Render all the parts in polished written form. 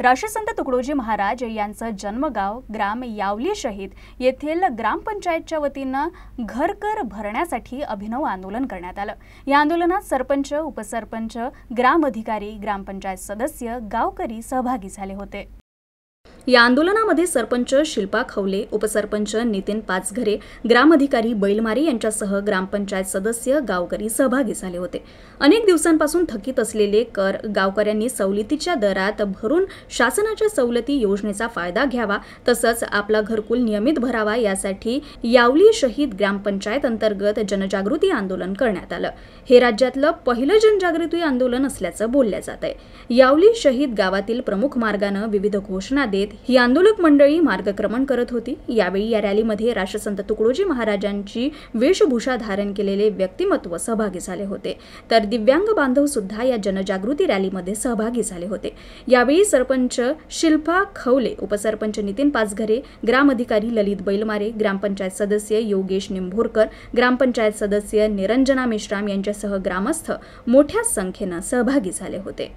राष्ट्रसंत तुकडोजी महाराज यांचं जन्मगाव ग्राम यावली शहीद येथील ग्रामपंचायतच्या वतीने घरकर भरण्यासाठी अभिनव आंदोलन करण्यात आलं। या आंदोलनात सरपंच, उपसरपंच, ग्राम अधिकारी, ग्रामपंचायत सदस्य, गावकरी सहभागी झाले होते। या आंदोलनामध्ये सरपंच शिल्पा खवले, उपसरपंच नितीन पाचघरे, ग्रामअधिकारी बैलमारी यांच्यासह ग्रामपंचायत सदस्य, गावकरी सहभागी झाले होते। अनेक दिवसांपासून थकीत असलेले कर गावकऱ्यांनी सवलतीच्या दरात भरून शासनाच्या सवलती योजनेचा फायदा घ्यावा, तसंच आपला घरकुल नियमित भरावा यासाठी यावली शहीद ग्रामपंचायत अंतर्गत जनजागृती आंदोलन करण्यात आलं। हे राज्यातलं पहिलं जनजागृती आंदोलन असल्याचं बोललं जात आहे। यावली शहीद गावातील प्रमुख मार्गाने विविध घोषणा देत ही आंदोलक मंडळी मार्गक्रमण करत होती। यावेळी या रॅलीमध्ये राष्ट्रसंत तुकडोजी महाराजांची वेशभूषा धारण केलेले व्यक्तिमत्व सहभागी झाले होते, तर दिव्यांग बांधव सुद्धा या जनजागृती रॅलीमध्ये सहभागी झाले होते। यावेळी सरपंच शिल्पा खवले, उपसरपंच नितीन पाचघरे, ग्रामअधिकारी ललित बैलमारे, ग्रामपंचायत सदस्य योगेश निंभोरकर, ग्रामपंचायत सदस्य निरंजना मेश्राम यांच्यासह ग्रामस्थ मोठ्या संख्येने सहभागी झाले होते।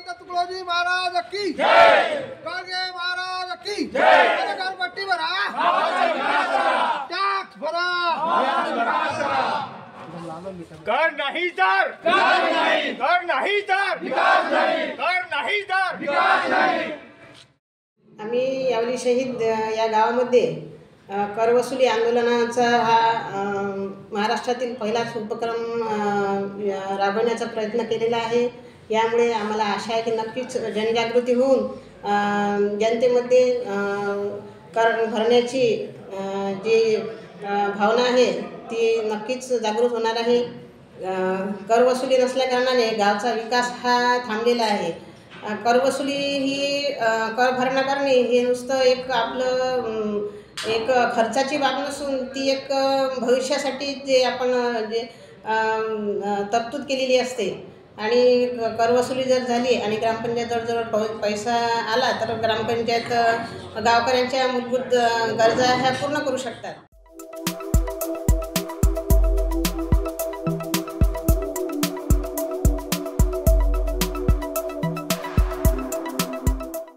तुकडोजी महाराज की जय, गाडगे महाराज की जय, घरपट्टी भरा, टॅक्स भरा, कर नहीं तर विकास नहीं, कर नहीं तर विकास नहीं, कर नहीं तर विकास नहीं। आम्ही यावली शहीद या गावामध्ये कर वसुली आंदोलनाचा हा महाराष्ट्रातील पहिलाच उपक्रम राबवण्याचा प्रयत्न केलेला आहे। यामुळे आम्हाला आशा आहे की नक्कीच जनजागृती होऊन जनतेमध्ये कर भरण्याची जी भावना आहे ती नक्कीच जागृत होणार आहे। कर वसुली नसल्या कारणाने गावचा विकास हा थांबलेला आहे। कर वसुली ही कर भरणा करणे हे नुसतं एक आपलं एक खर्चाची बाब नसून ती एक भविष्यासाठी जे आपण तरतूद केलेली असते आणि कर वसुली जर झाली आणि ग्रामपंचायत जर पैसा आला तर ग्रामपंचायत गावकऱ्यांच्या मूलभूत गरजा ह्या पूर्ण करू शकतात।